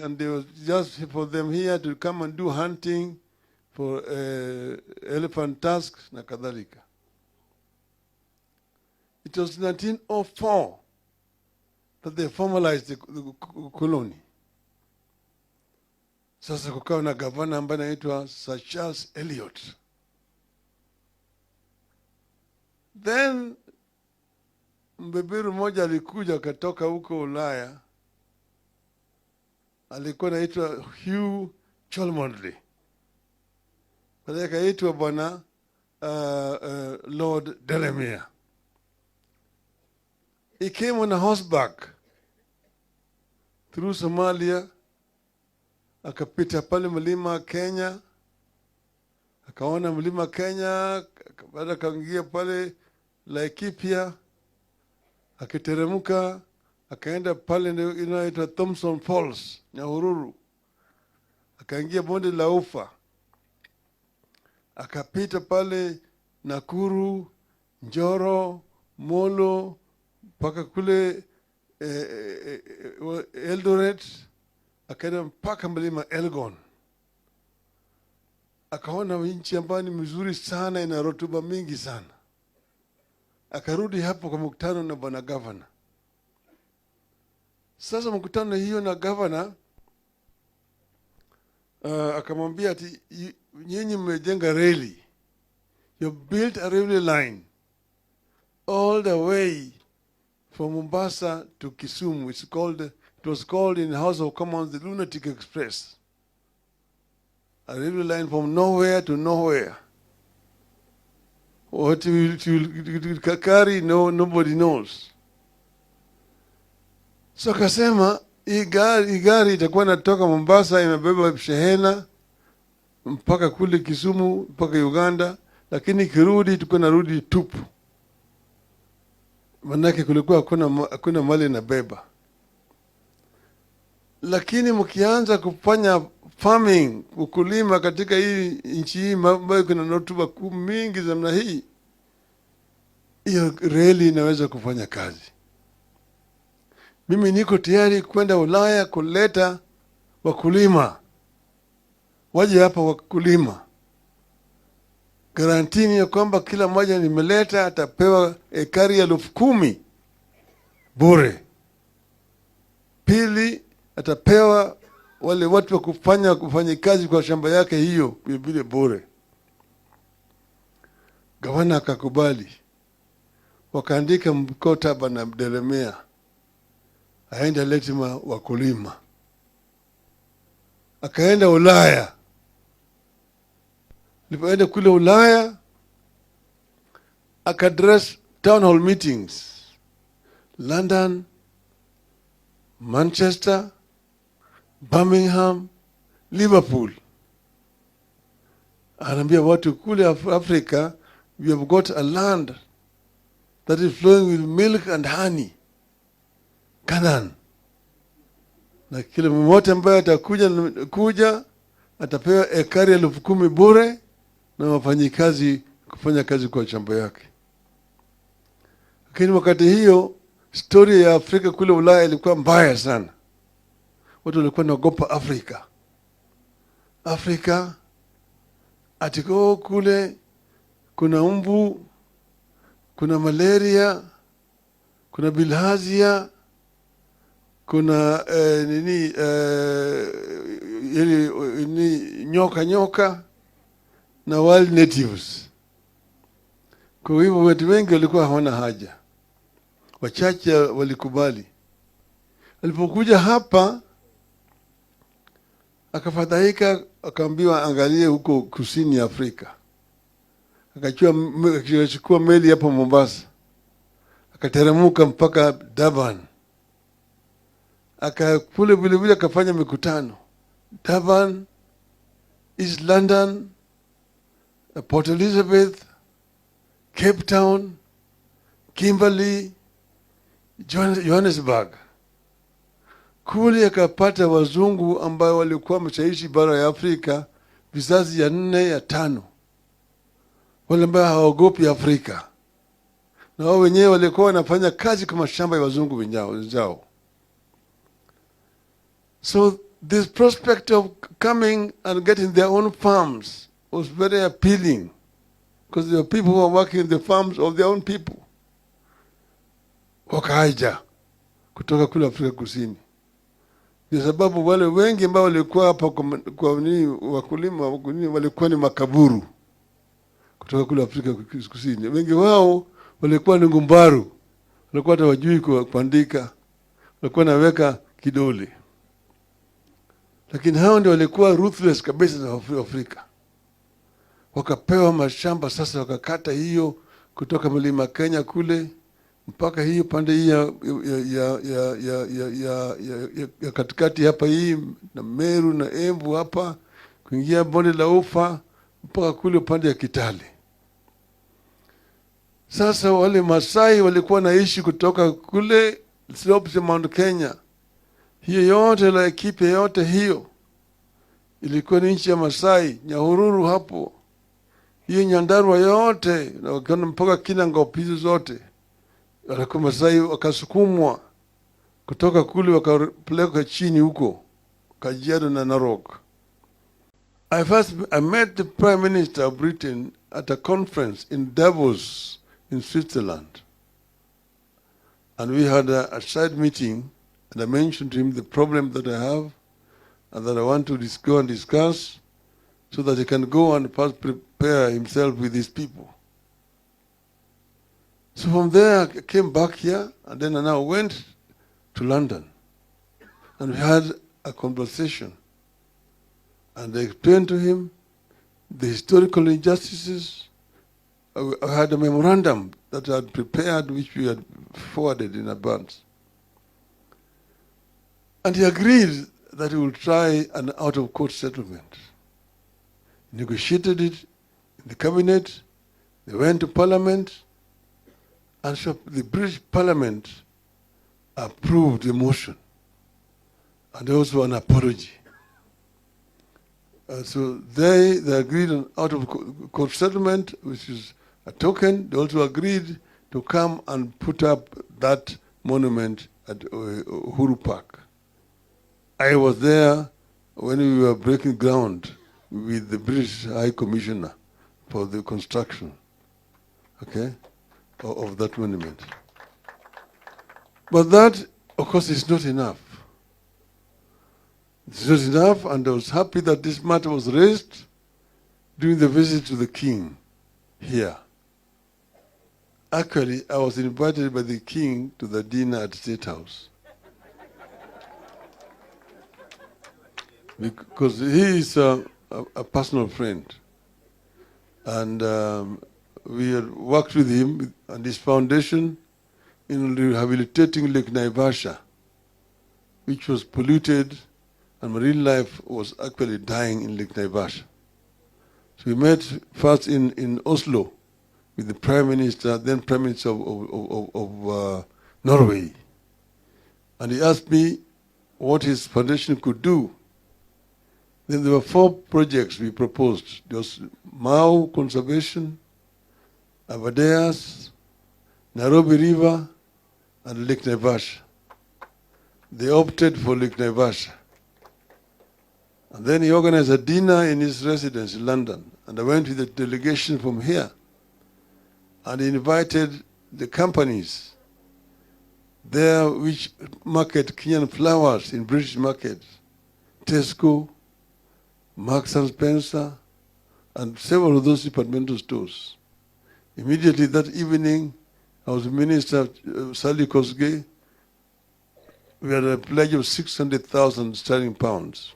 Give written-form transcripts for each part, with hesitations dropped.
and they was just for them here to come and do hunting for elephant tusks na kadhalika. It was 1904 that they formalized the colony. Sasa kukawa na gavana ambaye anaitwa Sir Charles Eliot. Then mbeberu mmoja alikuja katoka huko Ulaya, alikuwa anaitwa Hugh Cholmondeley. Baadaye akaitwa bwana Lord Delamere. He came on a horseback through Somalia, akapita pale mlima Kenya, akaona mlima Kenya, baada akaingia pale Laikipia, akiteremka, akaenda pale inaitwa Thompson Falls, Nyahururu, akaingia bonde la Ufa, akapita pale Nakuru, Njoro, Molo, mpaka kule Eldoret, akaenda mpaka mlima Elgon. Akaona nchi ambayo ni mzuri sana, ina rotuba mingi sana. Akarudi hapo kwa mkutano na bwana governor. Sasa mkutano hiyo na governor akamwambia ati nyinyi mmejenga reli. You built a railway line all the way from Mombasa to Kisumu. It was called in the House of Commons the Lunatic Express. A railway line from nowhere to nowhere. What you carry, nobody knows. So akasema hii gari itakuwa natoka Mombasa imebeba shehena mpaka kule Kisumu mpaka Uganda, lakini kirudi tuko narudi tupu. Manake kulikuwa hakuna mali na beba. Lakini mkianza kufanya farming, ukulima katika hii nchi hii ambayo kuna rotuba mingi namna hii, hiyo reli inaweza kufanya kazi. Mimi niko tayari kwenda Ulaya kuleta wakulima. Waje hapa wakulima. Garantini ya kwamba kila mmoja nimeleta atapewa ekari ya 10,000 bure. Pili, atapewa wale watu wa kufanya kazi kwa shamba yake hiyo vile bure. Gavana akakubali. Wakaandika mkataba na Delamere aende letima wakulima. Akaenda Ulaya. Alipoenda kule Ulaya, akadress town hall meetings. London, Manchester, Birmingham, Liverpool. Anaambia watu kule Africa, we have got a land that is flowing with milk and honey. Canaan. Na kila mmoja ambaye atakuja atapewa ekari ya 10,000 bure na wafanyikazi kufanya kazi kwa shamba yake. Lakini wakati hiyo story ya Afrika kule Ulaya ilikuwa mbaya sana. Watu walikuwa wanaogopa Afrika. Afrika atiko kule kuna mbu, kuna malaria, kuna bilharzia, kuna nyoka na wild natives. Kwa hivyo watu wengi walikuwa hawana haja. Wachache walikubali. Alipokuja hapa akafadhaika, akaambiwa angalie huko kusini Afrika. Akachukua meli hapo Mombasa. Akateremka mpaka Durban. Akakule vile akafanya mikutano. Durban, East London, Port Elizabeth, Cape Town, Kimberley, Johannesburg. Kule akapata wazungu ambao walikuwa mshaishi bara ya Afrika vizazi ya 4 ya 5. Wale ambao hawaogopi Afrika. Na wao wenyewe walikuwa wanafanya kazi kama shamba ya wazungu wenzao. So this prospect of coming and getting their own farms was very appealing, because there were people who were working in the farms of their own people. Wakaja kutoka kule Afrika Kusini. Kwa sababu wale wengi ambao walikuwa hapa kwa nini wakulima walikuwa ni makaburu kutoka kule Afrika Kusini. Wengi wao walikuwa ni ngumbaru, walikuwa hata wajui kuandika, walikuwa naweka kidole. Lakini hao ndio walikuwa ruthless kabisa za Afrika. Wakapewa mashamba sasa, wakakata hiyo kutoka mlima Kenya kule mpaka hiyo pande hii ya katikati hapa hii na Meru na Embu hapa kuingia bonde la Ufa mpaka kule pande ya Kitale. Sasa wale Masai walikuwa naishi kutoka kule slopes ya Mount Kenya. Hiyo yote la ekipe yote hiyo ilikuwa ni nchi ya Masai, Nyahururu hapo. Hiyo Nyandarua yote na wakaenda mpaka Kinangop hizo zote. Walikuwa Masai wakasukumwa kutoka kule wakapelekwa chini huko Kajiado na Narok. I met the Prime Minister of Britain at a conference in Davos in Switzerland. And we had a side meeting, and I mentioned to him the problem that I have and that I want to go and discuss so that he can go and prepare himself with his people. So from there, I came back here, and then I now went to London. And we had a conversation. And I explained to him the historical injustices. I had a memorandum that I had prepared, which we had forwarded in advance. And he agreed that he would try an out-of-court settlement. Negotiated it in the cabinet. They went to Parliament. And so the British Parliament approved the motion and also an apology. So they agreed on out-of-court settlement, which is a token. They also agreed to come and put up that monument at Uhuru Park. I was there when we were breaking ground with the British High Commissioner for the construction, okay, of that monument. But that, of course, is not enough. It's not enough, and I was happy that this matter was raised during the visit to the King here. Actually, I was invited by the King to the dinner at State House. Because he is a personal friend. And we had worked with him and his foundation in rehabilitating Lake Naivasha, which was polluted, and marine life was actually dying in Lake Naivasha. So we met first in Oslo with the Prime Minister, then Prime Minister of Norway. And he asked me what his foundation could do. Then there were 4 projects we proposed. There was Mau Conservation, Abadeas, Nairobi River, and Lake Naivasha. They opted for Lake Naivasha. And then he organized a dinner in his residence in London. And I went with a delegation from here. And he invited the companies there which market Kenyan flowers in British markets. Tesco, Marks and Spencer, and several of those departmental stores. Immediately that evening, I was Minister Sally Kosgei. We had a pledge of 600,000 sterling pounds.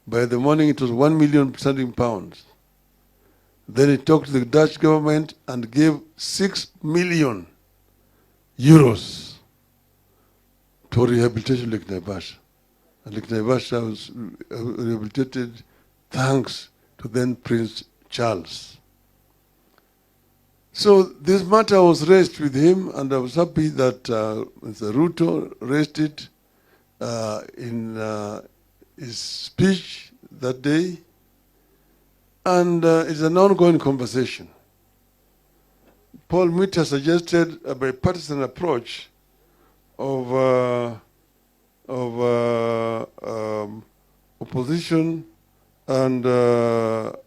By the morning, it was 1 million sterling pounds. Then he talked to the Dutch government and gave 6 million euros to rehabilitation of Lake Naivasha. And Lake Naivasha was rehabilitated thanks to then Prince Charles. So this matter was raised with him, and I was happy that Mr. Ruto raised it in his speech that day. And it's an ongoing conversation. Paul Mita suggested a bipartisan approach of of opposition and the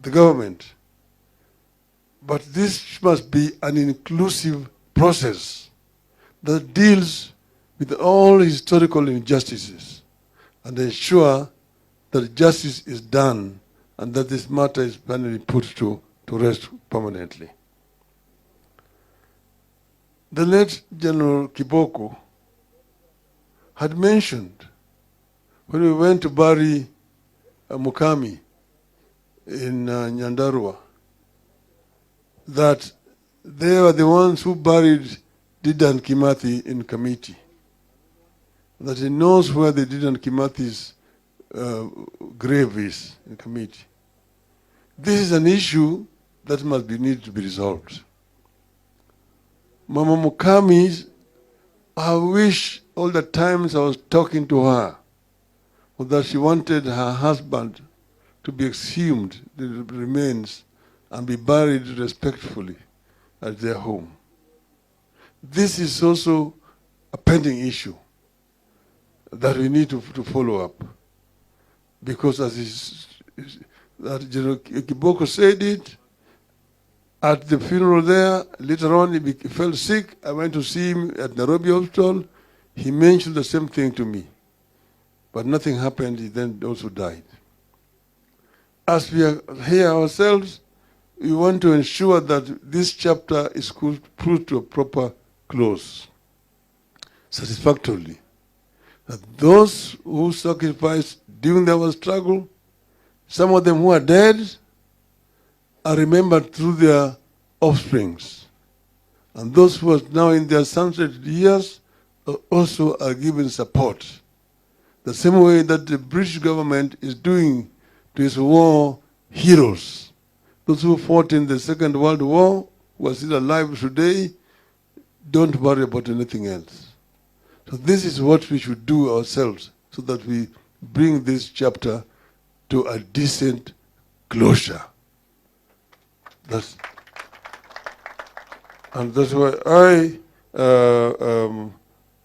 government. But this must be an inclusive process that deals with all historical injustices and ensure that justice is done and that this matter is finally put to rest permanently. The late General Kiboko had mentioned when we went to bury Mukami in Nyandarua that they were the ones who buried Dedan Kimathi in Kamiti. That he knows where the Dedan Kimathi's grave is in Kamiti. This is an issue that need to be resolved. Mama Mukami, I wish all the times I was talking to her was that she wanted her husband to be exhumed, the remains, and be buried respectfully at their home. This is also a pending issue that we need to follow up. Because as General Kiboko said it, at the funeral there, later on he fell sick. I went to see him at Nairobi hospital. He mentioned the same thing to me. But nothing happened, he then also died. As we are here ourselves, we want to ensure that this chapter is put to a proper close, satisfactorily. That those who sacrificed during their struggle, some of them who are dead, are remembered through their offsprings. And those who are now in their sunset years also are given support. The same way that the British government is doing to its war heroes. Those who fought in the Second World War, who are still alive today, don't worry about anything else. So this is what we should do ourselves so that we bring this chapter to a decent closure. And that's why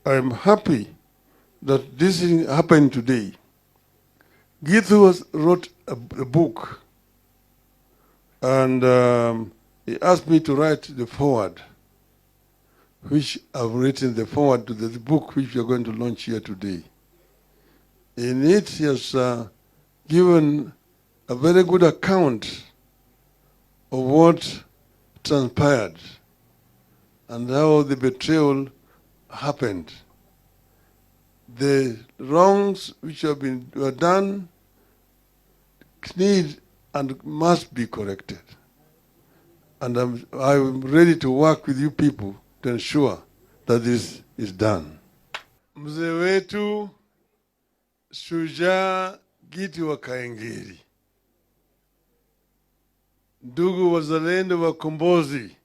I'm happy that this is happening today. Gitu wrote a book, and he asked me to write the foreword, which I've written the foreword to the book which we are going to launch here today. In it, he has given a very good account of what transpired and how the betrayal happened. The wrongs which were done need and must be corrected. And I'm ready to work with you people to ensure that this is done. Mzee wetu Shujaa Gitu wa Kaengeri, ndugu wazalendo wakombozi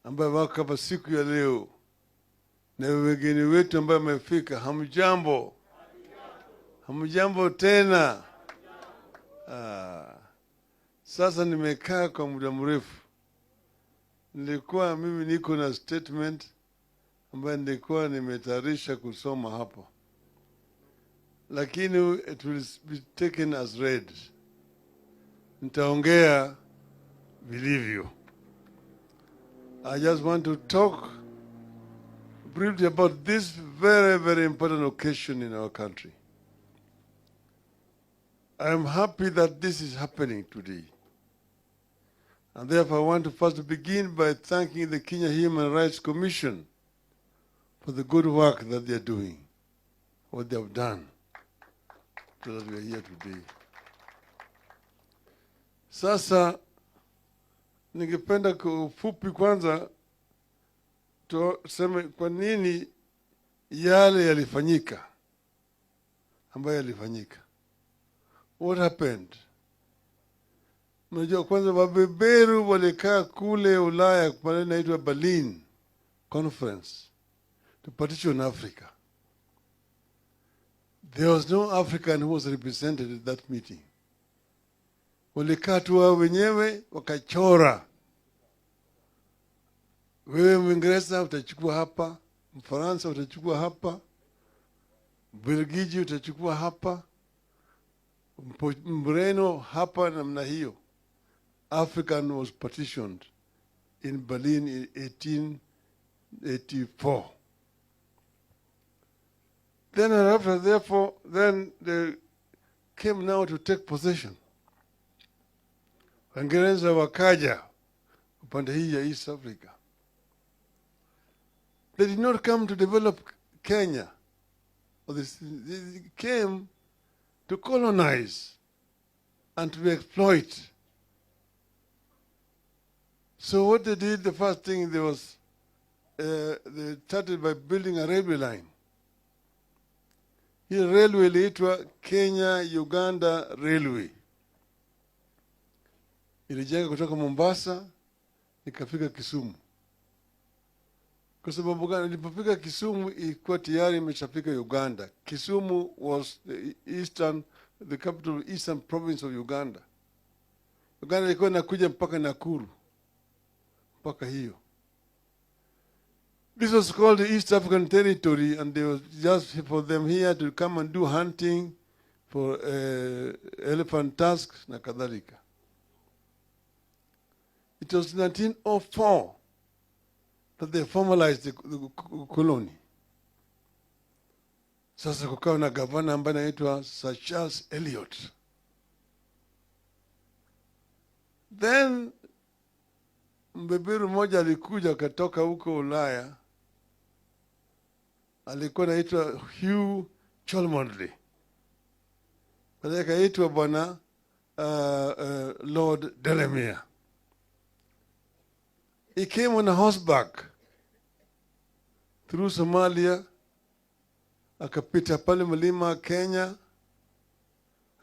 ambaye wako hapa siku ya leo, na wageni wetu ambao wamefika, hamjambo? Hamjambo tena? Sasa nimekaa kwa muda mrefu. Nilikuwa mimi niko na statement ambayo nilikuwa nimetayarisha kusoma hapo, lakini it will be taken as read. Nitaongea vilivyo. I just want to talk briefly about this very, very important occasion in our country. I am happy that this is happening today. And therefore I want to first begin by thanking the Kenya Human Rights Commission for the good work that they are doing, what they have done, so that we are here today. Sasa, ningependa kwa ufupi kwanza tuseme kwa nini yale yalifanyika, ambayo yalifanyika. What happened? Mnajua kwanza wabeberu walikaa kule Ulaya pale inaitwa Berlin Conference to partition Africa. There was no African who was represented at that meeting. Walikaa tu wao wenyewe wakachora. Wewe Mwingereza utachukua hapa, Mfaransa utachukua hapa, Belgiji utachukua hapa, Mreno hapa, namna hiyo. African was partitioned in Berlin in 1884. Then after, therefore, then they came now to take possession. Waingereza wakaja upande hii ya East Africa. They did not come to develop Kenya. They came to colonize and to exploit. So what they did, the first thing they started by building a railway line. Hii railway iliitwa Kenya-Uganda Railway. Ilijenga kutoka Mombasa ikafika Kisumu. Kwa sababu gani? Ilipofika Kisumu ilikuwa tayari imeshafika Uganda. Kisumu was the capital of Eastern province of Uganda. Uganda ilikuwa inakuja mpaka Nakuru. Mpaka hiyo. This was called the East African Territory, and they was just for them here to come and do hunting for elephant tusks na kadhalika. It was 1904 that they formalized the colony. Sasa kukawa na gavana ambaye anaitwa Sir Charles Eliot. Then mbeberu mmoja alikuja katoka huko Ulaya, alikuwa anaitwa Hugh Cholmondeley. Baadaye akaitwa bwana Lord Delamere. He came on a horseback through Somalia, akapita pale mlima Kenya,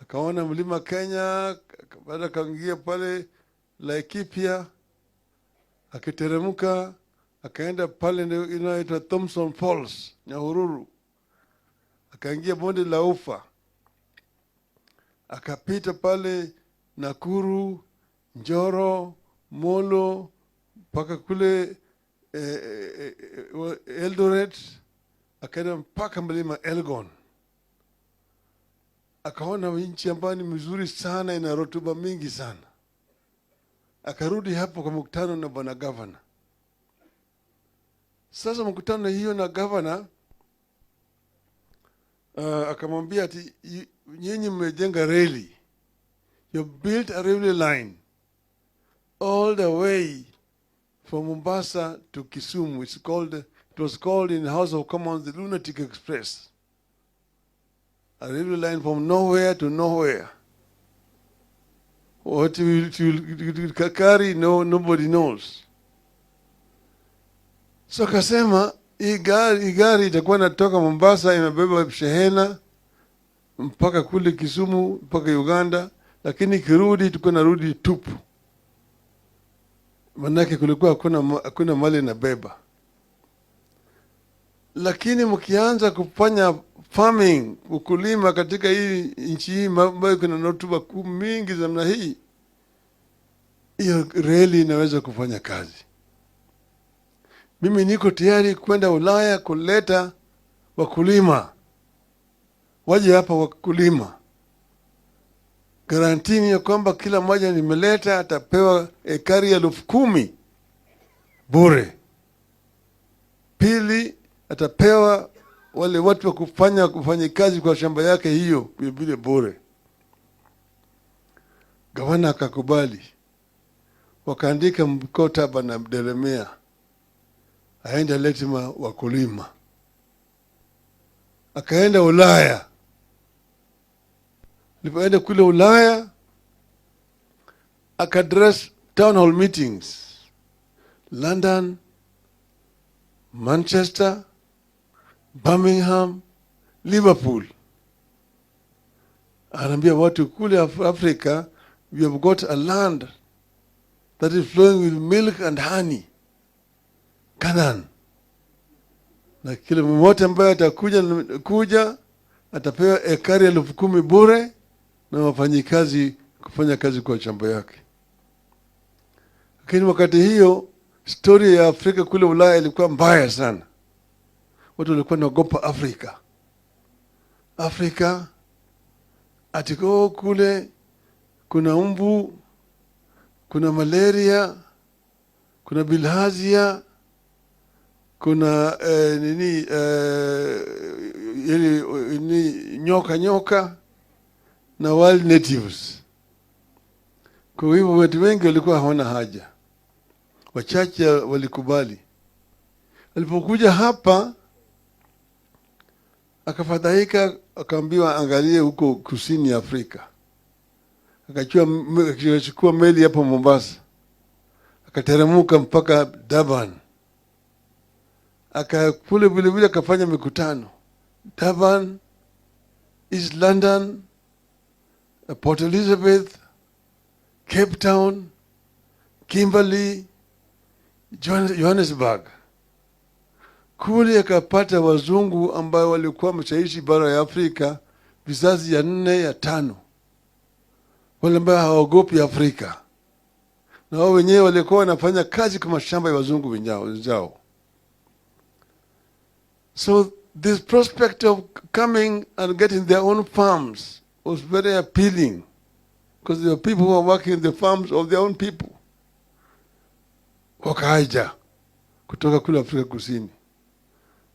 akaona mlima Kenya, baada akaingia pale Laikipia, akiteremka, akaenda pale inaitwa Thompson Falls, Nyahururu, akaingia bonde la Ufa, akapita pale Nakuru, Njoro, Molo, mpaka kule Eldoret, akaenda mpaka mlima Elgon. Akaona nchi ambayo ni mzuri sana, ina rotuba mingi sana. Akarudi hapo kwa mkutano na bwana governor. Sasa mkutano hiyo na governor akamwambia ati nyinyi mmejenga reli. You built a railway line all the way from Mombasa to Kisumu. It was called in the House of Commons the Lunatic Express. A railway line from nowhere to nowhere. What you carry, nobody knows. So kasema, hii gari itakuwa natoka Mombasa, imebeba shehena mpaka kule Kisumu, mpaka Uganda, lakini kirudi tuko narudi tupu. Manake kulikuwa hakuna mali na beba. Lakini mkianza kufanya farming, ukulima katika hii nchi hii ambayo kuna rotuba mingi za namna hii, hiyo reli inaweza kufanya kazi. Mimi niko tayari kwenda Ulaya kuleta wakulima. Waje hapa wakulima. Garantini ya kwamba kila mmoja nimeleta atapewa ekari 10,000 bure. Pili, atapewa wale watu wa kufanya kazi kwa shamba yake hiyo vile bure. Gavana akakubali. Wakaandika mkataba na Delamere, aenda letima wakulima. Akaenda Ulaya. Alipoenda kule Ulaya, akadress town hall meetings. London, Manchester, Birmingham, Liverpool. Anaambia watu kule Africa, we have got a land that is flowing with milk and honey. Canaan. Na kila mmoja ambaye atakuja atapewa ekari 10,000 bure na wafanyikazi kufanya kazi kwa shamba yake. Lakini wakati hiyo story ya Afrika kule Ulaya ilikuwa mbaya sana. watu walikuwa wanaogopa Afrika atiko kule kuna mbu, kuna malaria, kuna bilharzia, kuna nyoka na wild natives. Kwa hivyo watu wengi walikuwa hawana haja, wachache walikubali. Alipokuja hapa akafadhaika, akaambiwa angalie huko kusini Afrika. Akachukua meli hapo Mombasa, akateremka mpaka Durban, akakule vile akafanya mikutano Durban, East London, Port Elizabeth, Cape Town, Kimberley, Johannesburg. Kule akapata wazungu ambao walikuwa mshaishi bara ya Afrika vizazi ya 4 ya 5, wale ambao hawaogopi Afrika, na wao wenyewe walikuwa wanafanya kazi kama shamba ya wazungu wenzao. So this prospect of coming and getting their own farms was very appealing, because there were people who were working in the farms of their own people. Wakaja kutoka kule Afrika Kusini.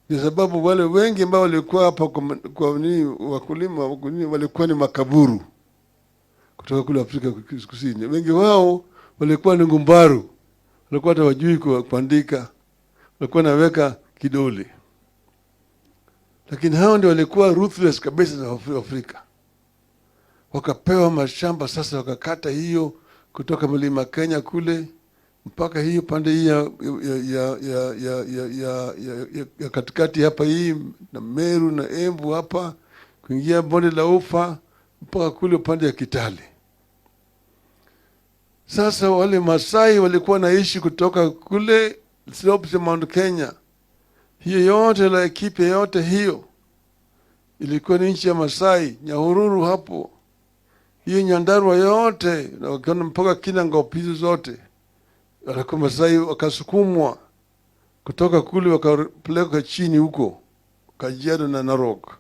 Ni sababu wale wengi ambao walikuwa hapa kwa nini wakulima walikuwa ni makaburu kutoka kule Afrika Kusini. Wengi wao walikuwa ni ngumbaru, walikuwa hata wajui kuandika, walikuwa naweka kidole. Lakini hao ndio walikuwa ruthless kabisa za Afrika. Wakapewa mashamba sasa, wakakata hiyo kutoka mlima Kenya kule mpaka hiyo pande hii ya katikati hapa hii na Meru na Embu hapa kuingia bonde la Ufa mpaka kule pande ya Kitale. Sasa wale Masai walikuwa naishi kutoka kule slopes ya Mount Kenya. Hiyo yote la ekipe yote hiyo ilikuwa ni nchi ya Masai, Nyahururu hapo. Hiyo Nyandarua yote na wakaona mpaka Kinangopizo zote. Walikuwa Masai wakasukumwa kutoka kule wakapeleka chini huko Kajiado na Narok.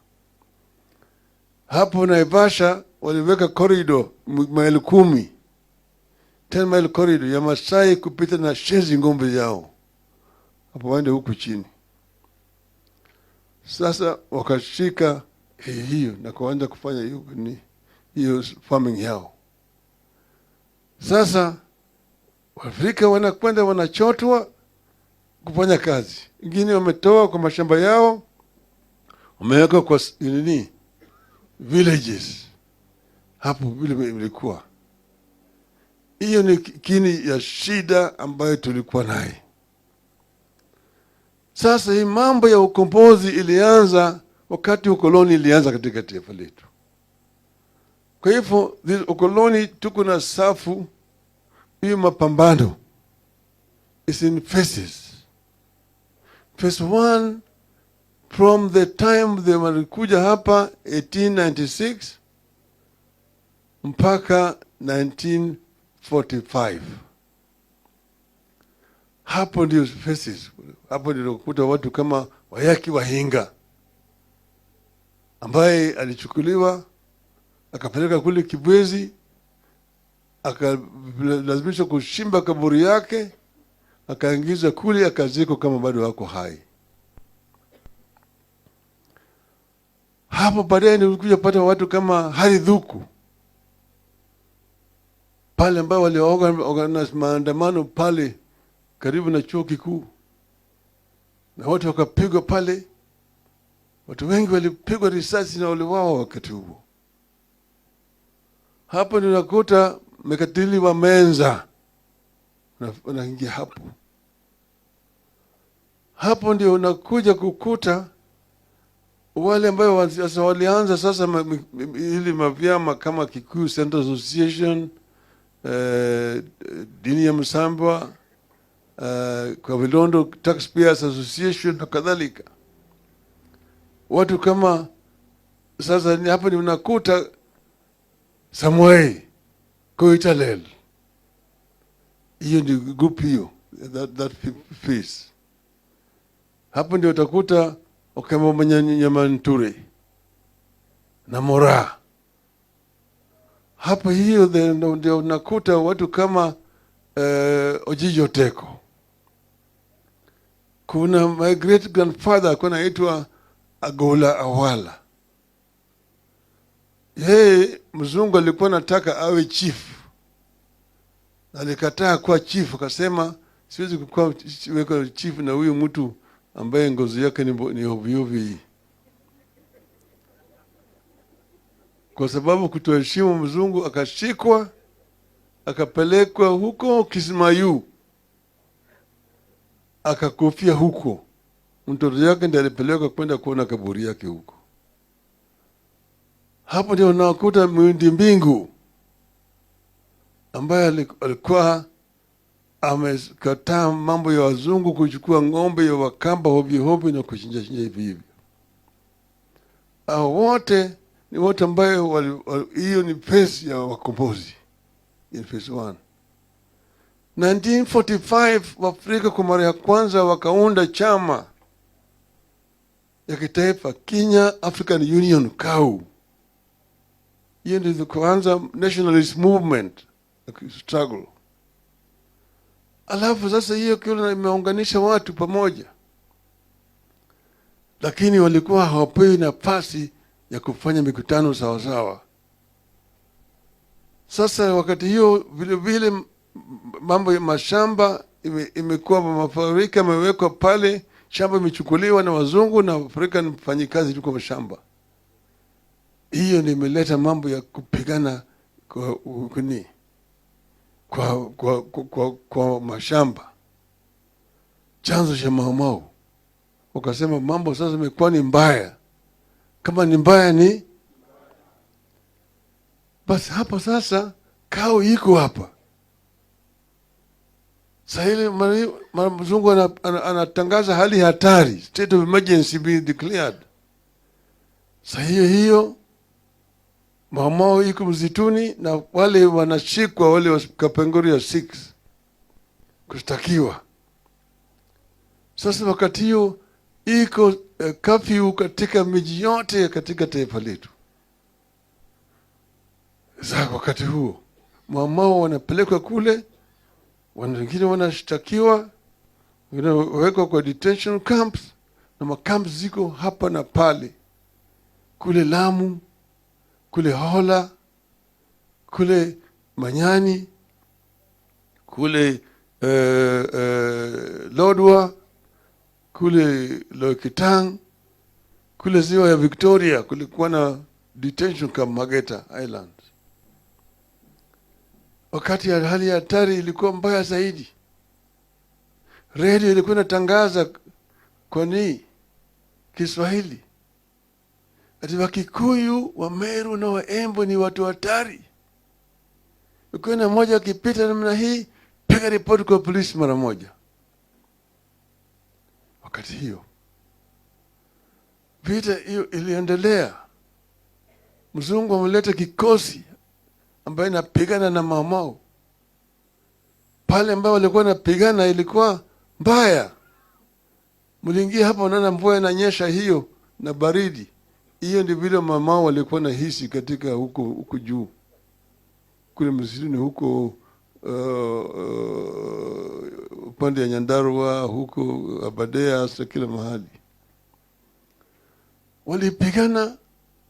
Hapo Naivasha waliweka corridor maili 10 mile corridor ya Masai kupita na shezi ngombe yao hapo waende huku chini. Sasa wakashika hiyo na kuanza kufanya hiyo farming yao. Sasa Waafrika wanakwenda wanachotwa kufanya kazi. Wengine wametoa kwa mashamba yao, wameweka kwa villages. Hapo vile ilikuwa. Hiyo ni kini ya shida ambayo tulikuwa naye. Sasa hii mambo ya ukombozi ilianza wakati ukoloni ilianza katika taifa letu. Kwa hivyo ukoloni tuko na safu hiyo mapambano is in phases. Phase 1 from the time they walikuja hapa 1896 mpaka 1945. Hapo ndio phases. Hapo ndio kukuta watu kama Wayaki Wahinga ambaye alichukuliwa akapeleka kule Kibwezi, akalazimishwa kushimba kaburi yake, akaingizwa kule akazikwa kama bado wako hai. Hapo baadaye nilikuja pata watu kama Haridhuku pale ambao waliorganize maandamano pale karibu na chuo kikuu, na watu wakapigwa pale. Watu wengi walipigwa risasi na waliuawa wakati huo. Hapo ninakuta Mekatili wa Menza wanaingia hapo. Hapo ndio unakuja kukuta wale ambao walianza sasa ili mavyama kama Kikuyu Center Association, Dini ya Msambwa, kwa Vilondo Taxpayers Association na kadhalika. Watu kama sasa hapa ni unakuta Samuel Koitalel. Hiyo ni group hiyo, that phase. Hapo ndio utakuta Okemo Manyanyamanture na Mora. Hapa hiyo ndio nakuta watu kama Ojijo Teko. Kuna my great grandfather kuna aitwa Agola Awala. Yeye mzungu alikuwa anataka awe chief. Alikataa kuwa chief, akasema siwezi kuwa weka chief na huyu mtu ambaye ngozi yake ni ovyo. Kwa sababu kutoheshimu mzungu akashikwa, akapelekwa huko Kismayu, akakufia huko. Mtoto yake ndiye alipelekwa kwenda kuona kaburi yake huko. Hapo ndio nakuta Mwindi Mbingu ambaye alikuwa amekataa mambo ya wazungu kuchukua ng'ombe ya Wakamba hovyo na kuchinja hivi. Hao wote ni wote ambayo hiyo ni phase ya wakombozi. In phase 1. 1945 Waafrika kwa mara ya kwanza wakaunda chama ya kitaifa Kenya African Union KAU. Hiyo ndio kwanza nationalist movement struggle. Alafu sasa hiyo kile imeunganisha watu pamoja. Lakini walikuwa hawapewi nafasi ya kufanya mikutano sawa sawa. Sasa wakati hiyo vile vile mambo ya mashamba imekuwa mafuriko yamewekwa pale, shamba imechukuliwa na wazungu na Afrika mfanyikazi tuko mashamba. Hiyo ndio imeleta mambo ya kupigana kwa mashamba. Chanzo cha Mau. Wakasema mambo sasa imekuwa ni mbaya. Kama ni mbaya ni basi hapa sasa KAU iko hapa. Sasa ile mzungu anatangaza hali hatari, state of emergency being declared. Sasa hiyo Mau iko mzituni na wale wanashikwa wale wa Kapenguria 6 kushtakiwa. Sasa wakati hiyo iko curfew katika miji yote katika taifa letu. Sasa wakati huo Mau wanapelekwa kule, wengine wanashtakiwa, wengine wawekwa kwa detention camps, na makamps ziko hapa na pale. Kule Lamu, kule Hola, kule Manyani, kule Lodwa, kule Lokitang, kule ziwa ya Victoria kulikuwa na detention camp Mageta Island. Wakati ya hali ya hatari ilikuwa mbaya zaidi. Radio ilikuwa inatangaza kwa Kiswahili ati Wakikuyu, Wameru na Waembo ni watu hatari. Ukiona mmoja akipita namna hii, piga ripoti kwa polisi mara moja. Wakati hiyo vita hiyo iliendelea. Mzungu ameleta kikosi ambaye inapigana na Mau. Pale ambao walikuwa napigana ilikuwa mbaya. Mliingia hapa unaona mvua inanyesha hiyo na baridi. Hiyo ndio vile Mau walikuwa na hisi katika huko juu. Kule msituni huko upande ya Nyandarua, huko Abadea, hasa kila mahali. Walipigana.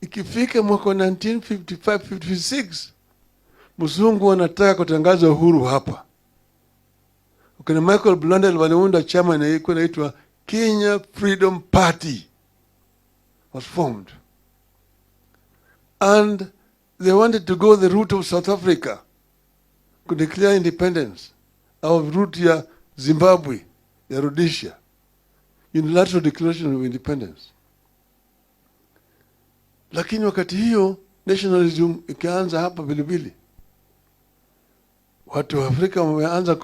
Ikifika mwaka 1955-56 mzungu wanataka kutangaza uhuru hapa. Ukina Michael Blundell waliunda chama inaitwa Kenya Freedom Party was formed. And they wanted to go the route of South Africa to declare independence, au route ya Zimbabwe, ya Rhodesia, unilateral declaration of independence. Lakini wakati hiyo nationalism ikaanza hapa vilevile. Watu wa Afrika wameanza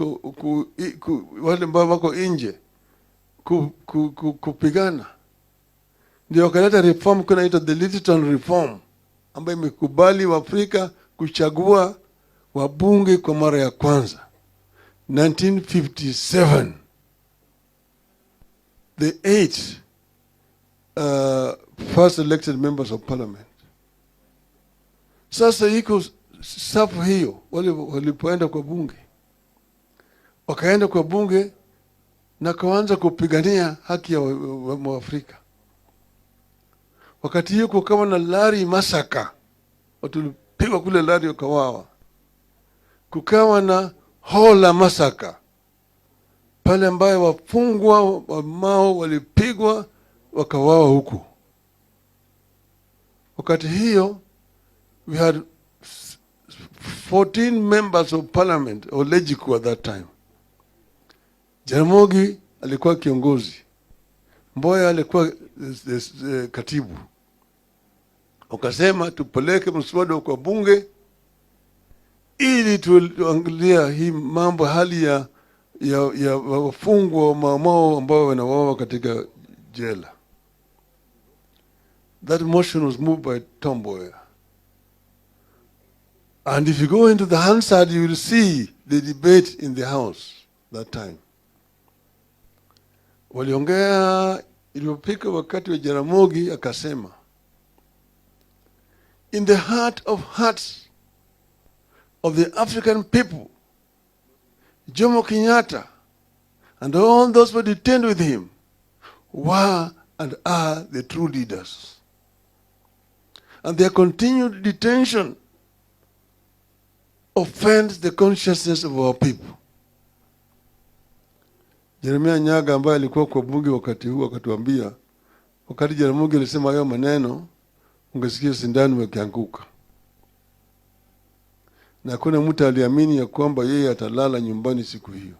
wale ambao wako nje kupigana. Ndio wakaleta reform kuna inaitwa the Littleton reform, ambayo imekubali wa Afrika kuchagua wabunge kwa mara ya kwanza 1957. The 8 first elected members of parliament. Sasa iko safu hiyo, walipoenda kwa bunge, wakaenda kwa bunge na kaanza kupigania haki ya Waafrika. Wakati hiyo kukawa na Lari masaka, watu walipigwa kule Lari wakawawa. Kukawa na Hola masaka, pale ambayo wafungwa wa Mao walipigwa wakawawa huku. Wakati hiyo we had 14 members of parliament or legislature at that time. Jaramogi alikuwa kiongozi, Mboya alikuwa katibu. Wakasema tupeleke mswada kwa bunge ili tuangalia hii mambo, hali ya wafungwa wa Mao ambao wanawawa katika jela. That motion was moved by Tom Mboya. And if you go into the Hansard, you will see the debate in the House that time. Waliongea, ilipofika wakati wa Jaramogi akasema, in the heart of hearts of the African people, Jomo Kenyatta and all those who detained with him were and are the true leaders. And their continued detention offends the consciousness of our people. Jeremia Nyaga ambaye alikuwa kwa bunge wakati huo akatuambia, wakati Jaramogi alisema hayo maneno, ungesikia sindano ikianguka. Na kuna mtu aliamini ya kwamba yeye atalala nyumbani siku hiyo.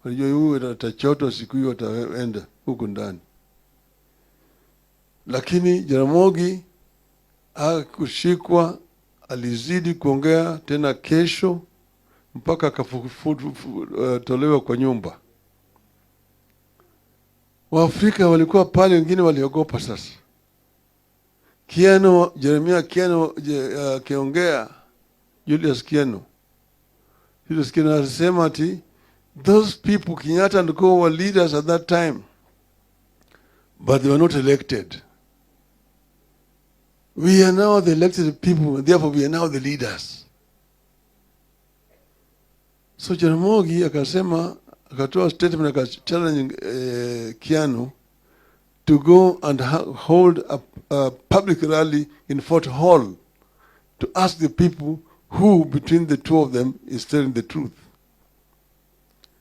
Walijua huyu atachotwa siku hiyo, ataenda huko ndani. Lakini Jaramogi hakushikwa, alizidi kuongea tena kesho mpaka akatolewa kwa nyumba. Waafrika walikuwa pale, wengine waliogopa sasa. Jeremia Kiano akiongea, Julius Kiano alisema ati those people, Kenyatta and Co, were leaders at that time, but they were not elected. We are now the elected people, and therefore we are now the leaders. So Jaramogi akasema, akatoa statement akachallenge Kiano to go and hold a public rally in Fort Hall to ask the people who between the two of them is telling the truth.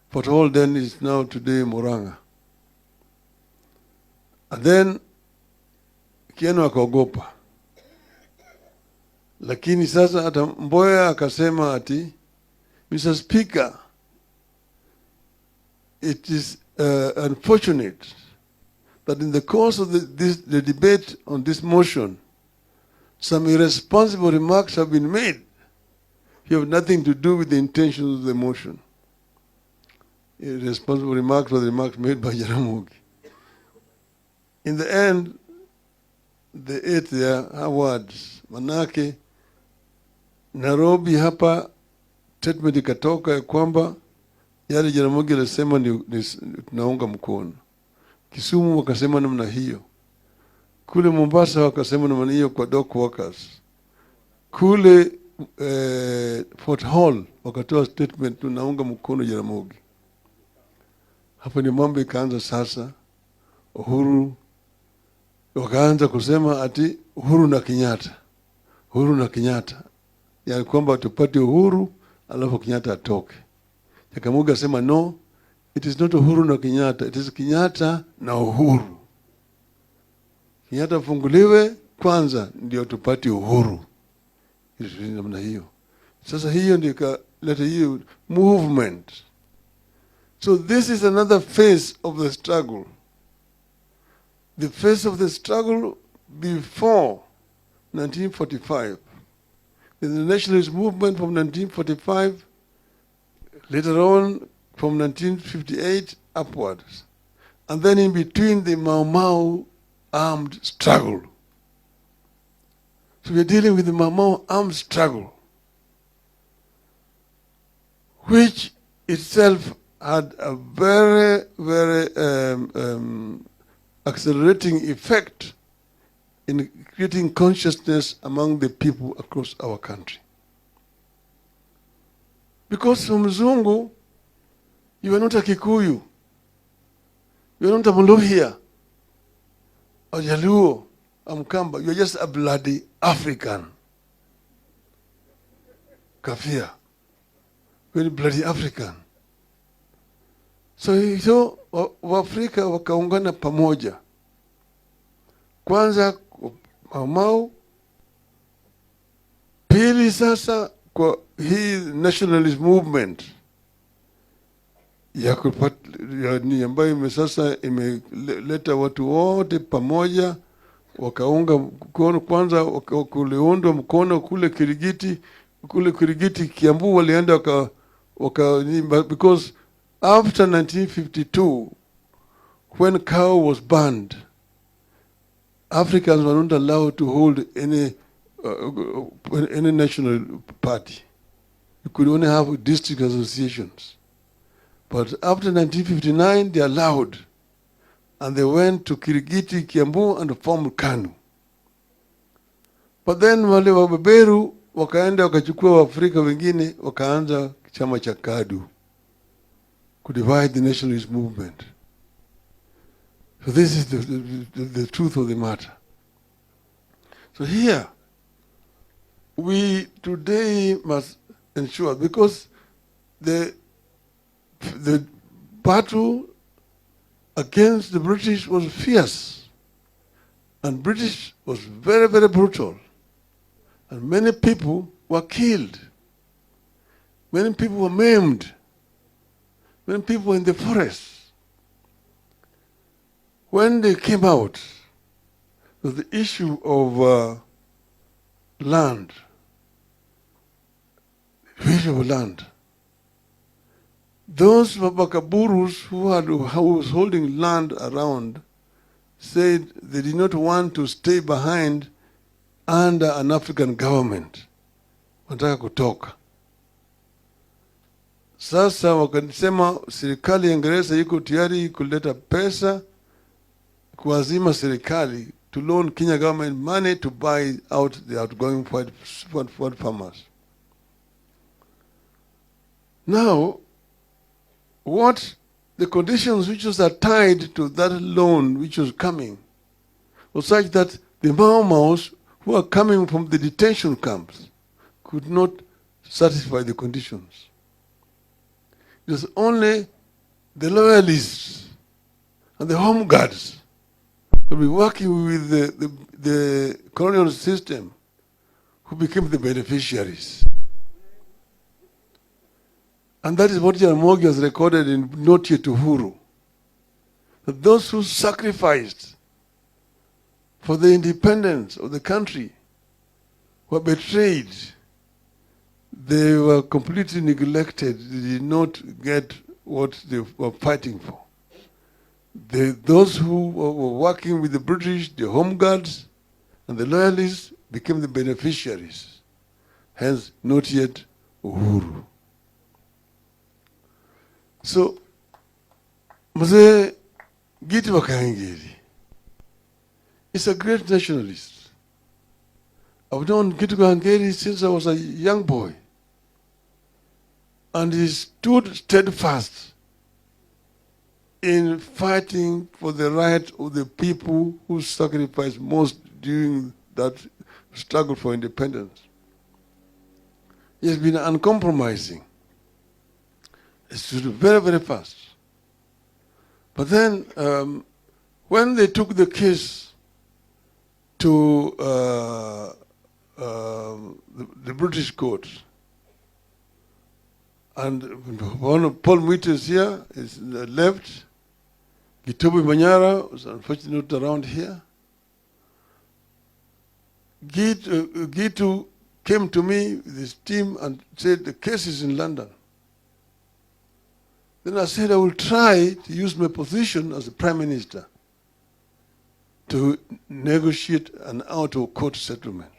Fort Hall then is now today Murang'a. And then Kiano akaogopa. Lakini sasa hata Mboya akasema ati, Mr. Speaker, it is unfortunate that in the course of the debate on this motion, some irresponsible remarks have been made. You have nothing to do with the intentions of the motion. Irresponsible remarks were the remarks made by Jaramogi. In the end, they ate their words. Manake, Nairobi hapa statement ikatoka ya kwamba yale Jaramogi alisema ni tunaunga mkono. Kisumu wakasema namna hiyo. Kule Mombasa wakasema namna hiyo kwa dock workers. Kule Fort Hall wakatoa statement tunaunga mkono Jaramogi. Hapo ni mambo ikaanza sasa. Uhuru wakaanza kusema ati Uhuru na Kenyatta. Uhuru na Kenyatta. Ya kwamba tupate uhuru alafu Kenyatta atoke. Jaramogi asema no, it is not Uhuru na Kenyatta, it is Kenyatta na Uhuru. Kenyatta funguliwe kwanza ndio tupate uhuru. Ili namna hiyo. Sasa hiyo ndio ikaleta hiyo movement. So this is another phase of the struggle. The phase of the struggle before 1945. The nationalist movement from 1945, later on from 1958 upwards. And then in between the Mau Mau armed struggle. So we are dealing with the Mau Mau armed struggle, which itself had a very, very accelerating effect in creating consciousness among the people across our country. Because from Mzungu, you are not a Kikuyu, you are not a Muluhya, a Jaluo, a Mkamba, you are just a bloody African. Kafia, very bloody African. So Waafrika wakaungana pamoja. Kwanza Mau, pili sasa kwa hii nationalist movement ambayo sasa imeleta watu wote pamoja, wakaunga mkono. Kwanza kuliundwa mkono kule Kirigiti Kiambu walienda because after 1952 when cow was banned, Africans were not allowed to hold any national party. You could only have district associations. But after 1959, they allowed. And they went to Kirigiti, Kiambu, and formed KANU. But then wale wabeberu wakaenda wakachukua Waafrika wengine wakaanza chama cha KADU to divide the nationalist movement. So this is the truth of the matter. So here, we today must ensure, because the battle against the British was fierce, and British was very, very brutal, and many people were killed, many people were maimed, many people were in the forest. When they came out, was the issue of land, the issue of land. Those Mabakaburus who was holding land around said they did not want to stay behind under an African government. Wanataka kutoka. Sasa wakasema serikali ya Uingereza iko tayari kuleta pesa kuazima serikali to loan Kenya government money to buy out the outgoing white farmers. Now, what the conditions which was tied to that loan which was coming was such that the Mau-Maus who are coming from the detention camps could not satisfy the conditions. It was only the loyalists and the home guards who be working with the colonial system who became the beneficiaries. And that is what Jaramogi has recorded in Not-You Uhuru. That those who sacrificed for the independence of the country were betrayed. They were completely neglected. They did not get what they were fighting for. Those who were working with the British, the home guards, and the loyalists became the beneficiaries. Hence, not yet Uhuru. So, Mzee Giti Wakangiri is a great nationalist. I've known Giti Wakangiri since I was a young boy. And he stood steadfast in fighting for the right of the people who sacrificed most during that struggle for independence. He has been uncompromising. He stood very, very fast. But then, when they took the case to the British court, and one of Paul Mwite is here, is left. Gitobi Manyara was unfortunately not around here. Gitu came to me with his team and said the case is in London. Then I said I will try to use my position as a Prime Minister to negotiate an out-of-court settlement.